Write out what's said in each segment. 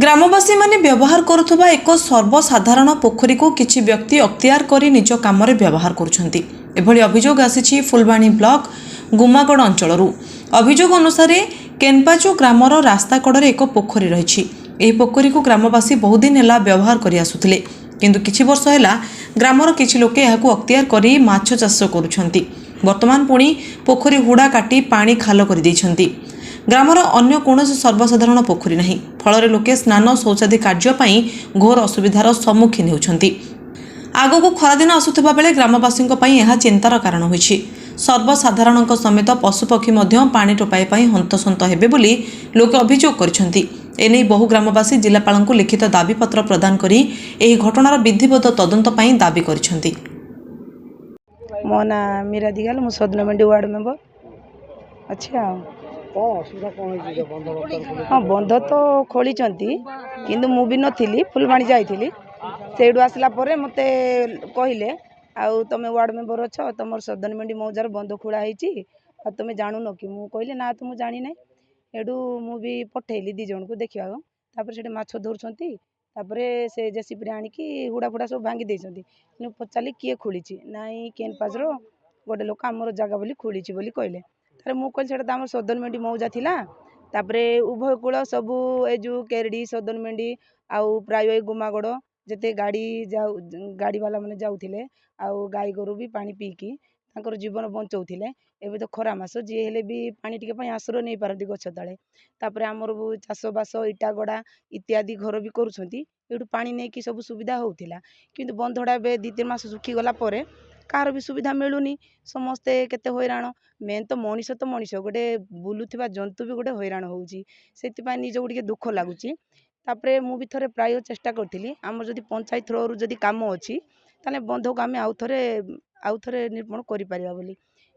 ଗ୍ରାମବାସୀ ମାନେ ବ୍ୟବହାର କରୁଥିବା ଏକ ସର୍ବସାଧାରଣ ପୋଖରୀକୁ କିଛି ବ୍ୟକ୍ତି ଅକ୍ତିଆର କରି ନିଜ କାମରେ ବ୍ୟବହାର କରୁଛନ୍ତି। ଏଭଳି ଅଭିଯୋଗ ଆସିଛି ଫୁଲବାଣୀ ବ୍ଲକ ଗୁମାଗଡ଼ ଅଞ୍ଚଳରୁ। ଅଭିଯୋଗ ଅନୁସାରେ କେନପାଚୁ ଗ୍ରାମର ରାସ୍ତା କଡ଼ରେ ଏକ ପୋଖରୀ ରହିଛି। ଏହି ପୋଖରୀକୁ ଗ୍ରାମବାସୀ ବହୁଦିନ ହେଲା ବ୍ୟବହାର କରି ଆସୁଥିଲେ, କିନ୍ତୁ କିଛି ବର୍ଷ ହେଲା ଗ୍ରାମର କିଛି ଲୋକେ ଏହାକୁ ଅକ୍ତିଆର କରି ମାଛ ଚାଷ କରୁଛନ୍ତି। ବର୍ତ୍ତମାନ ପୁଣି ପୋଖରୀ ହୁଡ଼ା କାଟି ପାଣି ଖାଲ କରିଦେଇଛନ୍ତି। ଗ୍ରାମର ଅନ୍ୟ କୌଣସି ସର୍ବସାଧାରଣ ପୋଖରୀ ନାହିଁ, ଫଳରେ ଲୋକେ ସ୍ନାନ ଶୌଚାଦି କାର୍ଯ୍ୟ ପାଇଁ ଘୋର ଅସୁବିଧାର ସମ୍ମୁଖୀନ ହେଉଛନ୍ତି। ଆଗକୁ ଖରାଦିନ ଆସୁଥିବା ବେଳେ ଗ୍ରାମବାସୀଙ୍କ ପାଇଁ ଏହା ଚିନ୍ତାର କାରଣ ହୋଇଛି। ସର୍ବସାଧାରଣଙ୍କ ସମେତ ପଶୁପକ୍ଷୀ ମଧ୍ୟ ପାଣି ଟୋପାଏ ପାଇଁ ହନ୍ତସନ୍ତ ହେବେ ବୋଲି ଲୋକେ ଅଭିଯୋଗ କରିଛନ୍ତି। ଏନେଇ ବହୁ ଗ୍ରାମବାସୀ ଜିଲ୍ଲାପାଳଙ୍କୁ ଲିଖିତ ଦାବିପତ୍ର ପ୍ରଦାନ କରି ଏହି ଘଟଣାର ବିଧିବଦ୍ଧ ତଦନ୍ତ ପାଇଁ ଦାବି କରିଛନ୍ତି। ମୋ ନାଁ ମୀରା ଦିଗାଲ, ମୁଁ ସଦନମେଣ୍ଡି ୱାର୍ଡ଼ ମେମ୍ବର ଅଛି। ହଁ, ବନ୍ଧ ତ ଖୋଳିଛନ୍ତି, କିନ୍ତୁ ମୁଁ ବି ନଥିଲି, ଫୁଲବାଣୀ ଯାଇଥିଲି। ସେଇଠୁ ଆସିଲା ପରେ ମୋତେ କହିଲେ, ଆଉ ତୁମେ ୱାର୍ଡ଼ ମେମ୍ବର ଅଛ, ତୁମର ସଦନମେଣ୍ଡି ମୌଜାର ବନ୍ଧ ଖୋଳା ହେଇଛି, ଆଉ ତୁମେ ଜାଣୁନ କି? ମୁଁ କହିଲି ନା, ତ ମୁଁ ଜାଣିନାହିଁ। ସେଇଠୁ ମୁଁ ବି ପଠେଇଲି 2 ଜଣଙ୍କୁ ଦେଖିବାକୁ। ତାପରେ ସେଠି ମାଛ ଧରୁଛନ୍ତି। ତାପରେ ସେ ଜେସିବିରେ ଆଣିକି ହୁଡ଼ା ଫୁଡ଼ା ସବୁ ଭାଙ୍ଗି ଦେଇଛନ୍ତି। ମୁଁ ପଚାରିଲି କିଏ ଖୋଳିଛି? ନାଇଁ, କେନପାଚର ଗୋଟେ ଲୋକ ଆମର ଜାଗା ବୋଲି ଖୋଳିଛି ବୋଲି କହିଲେ। ତାପରେ ମୁଁ କହିଲି ସେଇଟା ତ ଆମର ସଦନମେଣ୍ଡି ମୌଜା ଥିଲା। ତାପରେ ଉଭୟ କୂଳ ସବୁ ଏ ଯେଉଁ କେରଡ଼ି ସଦନମେଣ୍ଡି ଆଉ ପ୍ରାୟ ଏ ଗୁମାଗଡ଼ ଯେତେ ଗାଡ଼ିବାଲା ମାନେ ଯାଉଥିଲେ, ଆଉ ଗାଈ ଗୋରୁ ବି ପାଣି ପିଇକି ତାଙ୍କର ଜୀବନ ବଞ୍ଚଉଥିଲେ। ଏବେ ତ ଖରା ମାସ, ଯିଏ ହେଲେ ବି ପାଣି ଟିକେ ପାଇଁ ଆଶ୍ରୟ ନେଇପାରନ୍ତି ଗଛ ତଳେ। ତାପରେ ଆମର ଚାଷବାସ ଇଟା ଗଡ଼ା ଇତ୍ୟାଦି ଘର ବି କରୁଛନ୍ତି। ଏଇଠୁ ପାଣି ନେଇକି ସବୁ ସୁବିଧା ହେଉଥିଲା, କିନ୍ତୁ ବନ୍ଧଟା ଏବେ 2-3 ମାସ ଶୁଖିଗଲା ପରେ କାହାର ବି ସୁବିଧା ମିଳୁନି। ସମସ୍ତେ କେତେ ହଇରାଣ। ମେନ୍ ତ ମଣିଷ ଗୋଟେ ବୁଲୁଥିବା ଜନ୍ତୁ ବି ଗୋଟେ ହଇରାଣ ହେଉଛି। ସେଥିପାଇଁ ନିଜକୁ ଟିକେ ଦୁଃଖ ଲାଗୁଛି। ତାପରେ ମୁଁ ବି ଥରେ ପ୍ରାୟ ଚେଷ୍ଟା କରିଥିଲି, ଆମର ଯଦି ପଞ୍ଚାୟତ ଥ୍ରୋରୁ ଯଦି କାମ ଅଛି, ତାହେଲେ ବନ୍ଧକୁ ଆମେ ଆଉ ଥରେ ନିର୍ମାଣ କରିପାରିବା ବୋଲି।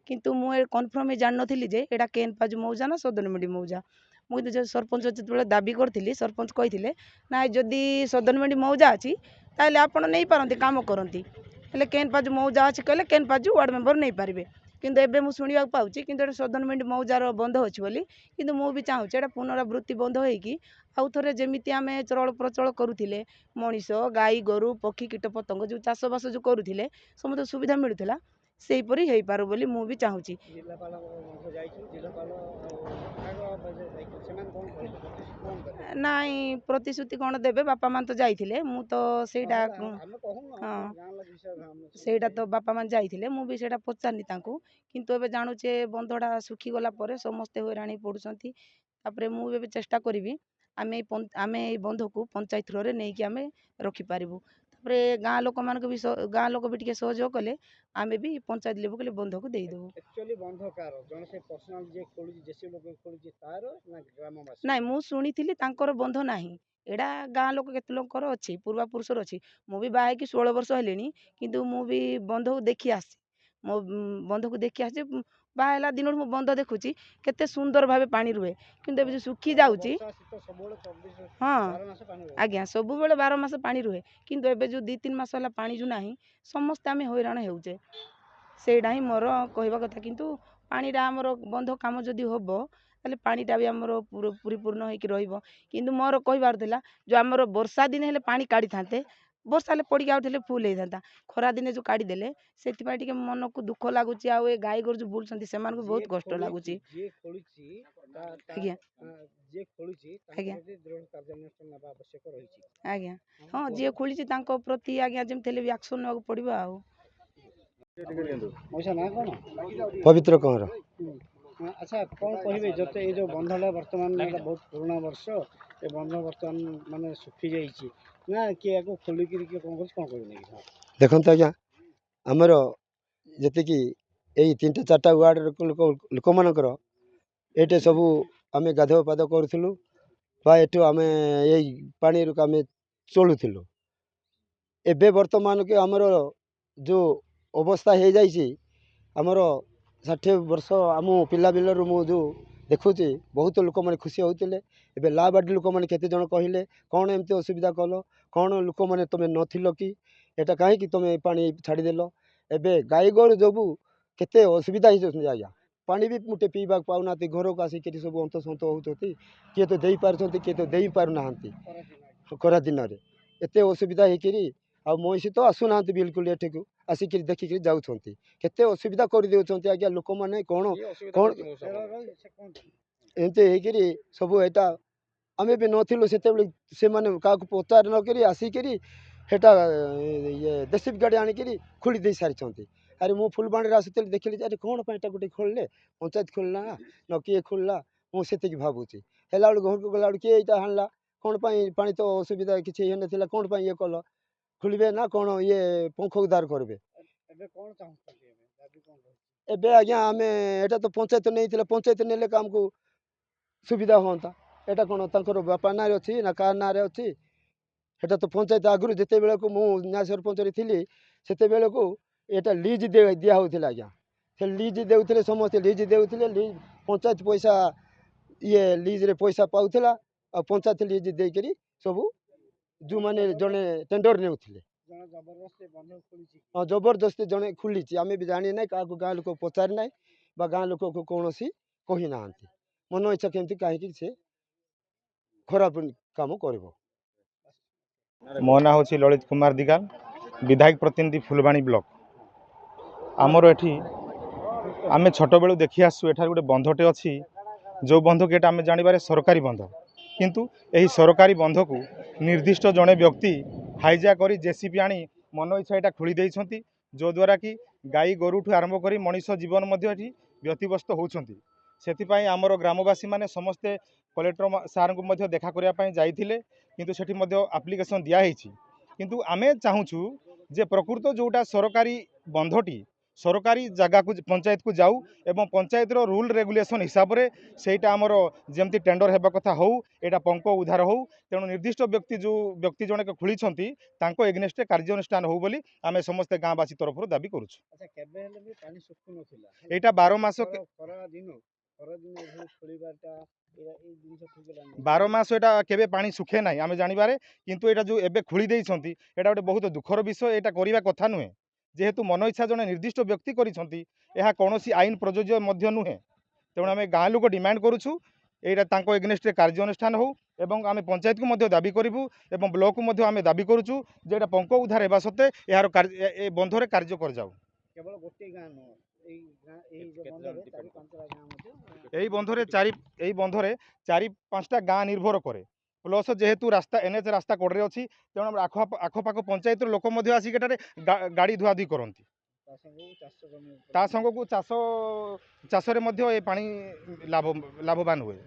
କିନ୍ତୁ ମୁଁ ଏ କନଫର୍ମ ଜାଣିନଥିଲି ଯେ ଏଇଟା କେନପାଚୁ ମୌଜା ନା ସଦନମେଣ୍ଡି ମୌଜା। ମୁଁ କିନ୍ତୁ ସରପଞ୍ଚ ଯେତେବେଳେ ଦାବି କରିଥିଲି, ସରପଞ୍ଚ କହିଥିଲେ ନାଇଁ, ଯଦି ସଦନମେଣ୍ଡି ମୌଜା ଅଛି ତାହେଲେ ଆପଣ ନେଇପାରନ୍ତି, କାମ କରନ୍ତି। ହେଲେ କେନପାଚୁ ମୌଜା ଅଛି କହିଲେ କେନପାଚୁ ୱାର୍ଡ଼ ମେମ୍ବର ନେଇପାରିବେ। କିନ୍ତୁ ଏବେ ମୁଁ ଶୁଣିବାକୁ ପାଉଛି କିନ୍ତୁ ଏଇଟା ସଦନମେଣ୍ଡି ମୌଜାର ବନ୍ଧ ଅଛି ବୋଲି। କିନ୍ତୁ ମୁଁ ବି ଚାହୁଁଛି ଏଇଟା ପୁନରାବୃତ୍ତି ବନ୍ଧ ହେଇକି ଆଉ ଥରେ ଯେମିତି ଆମେ ଚଳ ପ୍ରଚଳ କରୁଥିଲେ, ମଣିଷ ଗାଈ ଗୋରୁ ପକ୍ଷୀ କୀଟ ପତଙ୍ଗ ଯେଉଁ ଚାଷବାସ ଯେଉଁ କରୁଥିଲେ, ସମସ୍ତେ ସୁବିଧା ମିଳୁଥିଲା, ସେହିପରି ହେଇପାରୁ ବୋଲି ମୁଁ ବି ଚାହୁଁଛି। ନାଇଁ, ପ୍ରତିଶ୍ରୁତି କ'ଣ ଦେବେ? ବାପା ମାନେ ତ ଯାଇଥିଲେ, ମୁଁ ତ ସେଇଟା ସେଇଟା ତ ବାପା ମାନେ ଯାଇଥିଲେ, ମୁଁ ବି ସେଇଟା ପଚାରିନି ତାଙ୍କୁ। କିନ୍ତୁ ଏବେ ଜାଣୁଛେ ବନ୍ଧଟା ଶୁଖିଗଲା ପରେ ସମସ୍ତେ ହଇରାଣ ପଡ଼ୁଛନ୍ତି। ତାପରେ ମୁଁ ଏବେ ଚେଷ୍ଟା କରିବି ଆମେ ଏଇ ବନ୍ଧକୁ ପଞ୍ଚାୟତ ଥ୍ରୋରେ ନେଇକି ଆମେ ରଖିପାରିବୁ। ତାପରେ ଗାଁ ଲୋକ ବି ଟିକେ ସହଯୋଗ କଲେ ଆମେ ବି ପଞ୍ଚାୟତ ଲେଭେଲରେ ବନ୍ଧକୁ ଦେଇଦେବୁ। ନାଇଁ, ମୁଁ ଶୁଣିଥିଲି ତାଙ୍କର ବନ୍ଧ ନାହିଁ। ଏଇଟା ଗାଁ ଲୋକ କେତେ ଲୋକଙ୍କର ଅଛି, ପୂର୍ବାପୁରୁଷର ଅଛି। ମୁଁ ବି ବାହା ହେଇକି 16 ବର୍ଷ ହେଲିଣି, କିନ୍ତୁ ମୁଁ ବି ବନ୍ଧକୁ ଦେଖି ଆସିଛି। ବାହା ହେଲା ଦିନରୁ ମୁଁ ବନ୍ଧ ଦେଖୁଛି, କେତେ ସୁନ୍ଦର ଭାବେ ପାଣି ରୁହେ। କିନ୍ତୁ ଏବେ ଯେଉଁ ଶୁଖି ଯାଉଛି, ହଁ ଆଜ୍ଞା, ସବୁବେଳେ 12 ମାସ ପାଣି ରୁହେ। କିନ୍ତୁ ଏବେ ଯେଉଁ 2-3 ମାସ ହେଲା ପାଣି ଯେଉଁ ନାହିଁ, ସମସ୍ତେ ଆମେ ହଇରାଣ ହେଉଛେ। ସେଇଟା ହିଁ ମୋର କହିବା କଥା। କିନ୍ତୁ ପାଣିଟା ଆମର ବନ୍ଧ କାମ ଯଦି ହେବ, ତାହେଲେ ପାଣିଟା ବି ଆମର ପରିପୂର୍ଣ୍ଣ ହେଇକି ରହିବ। କିନ୍ତୁ ମୋର କହିବାର ଥିଲା, ଯେଉଁ ଆମର ବର୍ଷା ଦିନେ ହେଲେ ପାଣି କାଢ଼ିଥାନ୍ତେ, ବର୍ଷା ହେଲେ ପଡ଼ିକି ଆଉ ଥିଲେ ଫୁଲ୍ ହେଇଥାନ୍ତା। ଖରାଦିନେ ଯେଉଁ କାଢ଼ିଦେଲେ, ସେଥିପାଇଁ ଟିକେ ମନକୁ ଦୁଃଖ ଲାଗୁଛି। ଆଉ ଏ ଗାଈ ଗୋରୁ ଯେଉଁ ବୁଲୁଛନ୍ତି, ସେମାନଙ୍କୁ ବହୁତ କଷ୍ଟ ଲାଗୁଛି। ଆଜ୍ଞା ଆଜ୍ଞା, ହଁ, ଯିଏ ଖୋଳିଛି ତାଙ୍କ ପ୍ରତି ଆଜ୍ଞା ଯେମିତି ହେଲେ ବି ଆକ୍ସନ୍ ନେବାକୁ ପଡ଼ିବ। ଆଉ ପବିତ୍ର କଅଁର। ଆଚ୍ଛା, କ'ଣ କହିବେ? ଏଇ ଯେଉଁ ବନ୍ଧଟା ବର୍ତ୍ତମାନ ବହୁତ ପୁରୁଣା ବର୍ଷ, ଏ ବନ୍ଧ ବର୍ତ୍ତମାନ ମାନେ ଶୁଖିଯାଇଛି ନା କିଏ ୟାକୁ ଖୋଲିକିରି କିଏ କ'ଣ କରୁଛି, କ'ଣ କହିବେ? ଦେଖନ୍ତୁ ଆଜ୍ଞା, ଆମର ଯେତିକି ଏଇ 3-4ଟା ୱାର୍ଡ଼ର ଲୋକମାନଙ୍କର ଏଇଠି ସବୁ ଆମେ ଗାଧୁଆ ପାଧୁଆ କରୁଥିଲୁ, ବା ଏଠୁ ଆମେ ଏଇ ପାଣିରୁ ଆମେ ଚଳୁଥିଲୁ। ଏବେ ବର୍ତ୍ତମାନକୁ ଆମର ଯେଉଁ ଅବସ୍ଥା ହେଇଯାଇଛି, ଆମର 60 ବର୍ଷ ଆମ ପିଲାବେଳରୁ ମୁଁ ଯେଉଁ ଦେଖୁଛି, ବହୁତ ଲୋକମାନେ ଖୁସି ହେଉଥିଲେ। ଏବେ ଲାବାର୍ଡ଼ ଲୋକମାନେ କେତେ ଜଣ କହିଲେ, କ'ଣ ଏମିତି ଅସୁବିଧା କଲ, କ'ଣ ଲୋକମାନେ ତୁମେ ନଥିଲ କି, ଏଇଟା କାହିଁକି ତୁମେ ପାଣି ଛାଡ଼ିଦେଲ? ଏବେ ଗାଈ ଗୋରୁ ଯୋଗୁଁ କେତେ ଅସୁବିଧା ହେଇଯାଉଛନ୍ତି ଆଜ୍ଞା। ପାଣି ବି ମୁଟେ ପିଇବାକୁ ପାଉନାହାନ୍ତି ଘରକୁ ଆସିକିରି ସବୁ ଅନ୍ତସନ୍ତ ହେଉଛନ୍ତି କିଏ ତ ଦେଇପାରୁଛନ୍ତି କିଏ ତ ଦେଇପାରୁନାହାନ୍ତି ଖରା ଦିନରେ ଏତେ ଅସୁବିଧା ହେଇକିରି ଆଉ ମଇଁଷି ତ ଆସୁନାହାନ୍ତି ବିଲକୁଲ ଏଠିକୁ ଆସିକିରି ଦେଖିକିରି ଯାଉଛନ୍ତି କେତେ ଅସୁବିଧା କରିଦେଉଛନ୍ତି ଆଜ୍ଞା ଲୋକମାନେ କ'ଣ ଏମିତି ହେଇକିରି ସବୁ ଏଇଟା ଆମେ ବି ନଥିଲୁ ସେତେବେଳେ ସେମାନେ କାହାକୁ ପଚାର ନକରି ଆସିକିରି ସେଟା ଇଏ ଜେସିବି ଗାଡ଼ି ଆଣିକିରି ଖୋଳି ଦେଇ ସାରିଛନ୍ତି ଆରେ ମୁଁ ଫୁଲବାଣୀରେ ଆସୁଥିଲି ଦେଖିଲି ଯେ ଆରେ କ'ଣ ପାଇଁ ଏଇଟା ଗୋଟେ ଖୋଳିଲେ ପଞ୍ଚାୟତ ଖୋଲିଲା ନା କିଏ ଖୋଲିଲା ମୁଁ ସେତିକି ଭାବୁଛି ହେଲା ବେଳକୁ ଘରକୁ ଗଲାବେଳକୁ କିଏ ଏଇଟା ଆଣିଲା କ'ଣ ପାଇଁ ପାଣି ତ ଅସୁବିଧା କିଛି ହେଇନଥିଲା କ'ଣ ପାଇଁ ଇଏ କଲ ଖୋଳିବେ ନା କ'ଣ ଇଏ ପଙ୍ଖ ଉଦ୍ଧାର କରିବେ ଏବେ କ'ଣ ଚାହୁଁଛନ୍ତି ଦାବି କ'ଣ ରହୁଛି? ଏବେ ଆଜ୍ଞା ଆମେ ଏଇଟା ତ ପଞ୍ଚାୟତ ନେଇଥିଲେ ପଞ୍ଚାୟତ ନେଲେ ଆମକୁ ସୁବିଧା ହୁଅନ୍ତା ଏଇଟା କ'ଣ ତାଙ୍କର ବାପା ନାଁରେ ଅଛି ନା କାହା ନାଁରେ ଅଛି ସେଟା ତ ପଞ୍ଚାୟତ ଆଗରୁ ଯେତେବେଳକୁ ମୁଁ ନ୍ୟାୟ ସରପଞ୍ଚରେ ଥିଲି ସେତେବେଳକୁ ଏଇଟା ଲିଜ୍ ଦିଆ ହେଉଥିଲା ଆଜ୍ଞା ସେ ଲିଜ୍ ଦେଉଥିଲେ ସମସ୍ତେ ଲିଜ୍ ଦେଉଥିଲେ ପଞ୍ଚାୟତ ପଇସା ଇଏ ଲିଜ୍ରେ ପଇସା ପାଉଥିଲା ଆଉ ପଞ୍ଚାୟତ ଲିଜ୍ ଦେଇକରି ସବୁ ଯେଉଁମାନେ ଜଣେ ଟେଣ୍ଡର ନେଉଥିଲେ ଜଣେ ଜବରଦସ୍ତି ବନ୍ଧ ଖୋଲିଛି ହଁ ଜବରଦସ୍ତି ଜଣେ ଖୋଲିଛି ଆମେ ବି ଜାଣି ନାହିଁ କାହାକୁ ଗାଁ ଲୋକ ପଚାରି ନାହିଁ ବା ଗାଁ ଲୋକକୁ କୌଣସି କହିନାହାନ୍ତି ମନ ଇଚ୍ଛା କେମିତି କାହିଁକି ସେ ଖରାପ କାମ କରିବ ମୋ ନାଁ ହେଉଛି ଲଳିତ କୁମାର ଦିଗାଲ ବିଧାୟକ ପ୍ରତିନିଧି ଫୁଲବାଣୀ ବ୍ଲକ ଆମର ଏଠି ଆମେ ଛୋଟବେଳୁ ଦେଖି ଆସୁଛୁ ଏଠାରେ ଗୋଟେ ବନ୍ଧଟେ ଅଛି ଯେଉଁ ବନ୍ଧକୁ ଏଟା ଆମେ ଜାଣିବାରେ ସରକାରୀ ବନ୍ଧ କିନ୍ତୁ ଏହି ସରକାରୀ ବନ୍ଧକୁ ନିର୍ଦ୍ଦିଷ୍ଟ ଜଣେ ବ୍ୟକ୍ତି ହାଇଜା କରି ଜେସିବି ଆଣି ମନ ଇଚ୍ଛା ଏଟା ଖୋଳି ଦେଇଛନ୍ତି ଯଦ୍ୱାରା କି ଗାଈ ଗୋରୁଠୁ ଆରମ୍ଭ କରି ମଣିଷ ଜୀବନ ମଧ୍ୟ ଏଠି ବ୍ୟତିବ୍ୟସ୍ତ ହେଉଛନ୍ତି ସେଥିପାଇଁ ଆମର ଗ୍ରାମବାସୀମାନେ ସମସ୍ତେ କଲେକ୍ଟର ସାର୍ଙ୍କୁ ମଧ୍ୟ ଦେଖା କରିବା ପାଇଁ ଯାଇଥିଲେ କିନ୍ତୁ ସେଠି ମଧ୍ୟ ଆପ୍ଲିକେସନ୍ ଦିଆହେଇଛି କିନ୍ତୁ ଆମେ ଚାହୁଁଛୁ ଯେ ପ୍ରକୃତ ଯେଉଁଟା ସରକାରୀ ବନ୍ଧଟି ସରକାରୀ ଜାଗାକୁ ପଞ୍ଚାୟତକୁ ଯାଉ ଏବଂ ପଞ୍ଚାୟତର ରୁଲ୍ ରେଗୁଲେସନ୍ ହିସାବରେ ସେଇଟା ଆମର ଯେମିତି ଟେଣ୍ଡର ହେବା କଥା ହେଉ ଏଇଟା ପଙ୍କ ଉଦ୍ଧାର ହେଉ ତେଣୁ ନିର୍ଦ୍ଦିଷ୍ଟ ବ୍ୟକ୍ତି ଯେଉଁ ବ୍ୟକ୍ତି ଜଣକ ଖୋଳିଛନ୍ତି ତାଙ୍କ ଏଗନେଷ୍ଟରେ କାର୍ଯ୍ୟାନୁଷ୍ଠାନ ହେଉ ବୋଲି ଆମେ ସମସ୍ତେ ଗାଁବାସୀ ତରଫରୁ ଦାବି କରୁଛୁ ଆଚ୍ଛା କେବେ ହେଲେ ବି ପାଣି ଶୁଖୁନଥିଲା ଏଇଟା 12 ମାସ ଖରା ଦିନ ଏଭଳି ଖୋଳିବାଟା ଏଇ ଜିନିଷ ଠିକ ହେଲାନି 12 ମାସ এটা কেবে পানি শুখে নাই আমি জানিবারে কিন্তু এটা যে এবে খুলি ଦେଇଛନ୍ତି এটা ଗୋଟେ ବହୁତ ଦୁଃଖର ବିଷୟ এটা କରିବା କଥା ନୁହେଁ যেহেতু মন ইচ্ছা জনে নির্দিষ্ট ব্যক্তি କରିଛନ୍ତି ଏହା କୌଣସି ଆଇନ ପ୍ରଯୋଜ୍ୟ ମଧ୍ୟ ନୁହେଁ ତେଣୁ ଆମେ ଗାଁ ଲୋକ ଡିମାଣ୍ଡ କରୁଛୁ এইটা ତାଙ୍କ ଏଗନେଷ୍ଟରେ କାର୍ଯ୍ୟାନୁଷ୍ଠାନ ହେଉ ଏବଂ ଆମେ ପଞ୍ଚାୟତକୁ ମଧ୍ୟ ଦାବି କରିବୁ ଏବଂ ବ୍ଲକକୁ ମଧ୍ୟ ଆମେ ଦାବି କରୁଛୁ ଯେ এটা ପଙ୍କ ଉଦ୍ଧାର ହେବା ସତ୍ତ୍ୱେ ଏହାର ଏ ବନ୍ଧରେ କାର୍ଯ୍ୟ କରାଯାଉ କେବଳ ଗୋଟିଏ ଗାଁ ନୁହଁ ଏଇ ଯୋଉ ବନ୍ଧରେ 4-5ଟା ଗାଁ ମଧ୍ୟ এই বন্ধরে 4-5টা গাঁ নির্ভর করে প্লস যেহেতু রাস্তা এনএচ রাস্তা কড়ে অছি তেমন আমরা আখপাখ পঞ্চায়েতর লোক মধ্যে আসিকি এটারে গাড়ি ধুয়াধুই করନ୍ତି তা সাঙ্গকু চাষরে মধ্যে এই পানি লাভবান হুয়ে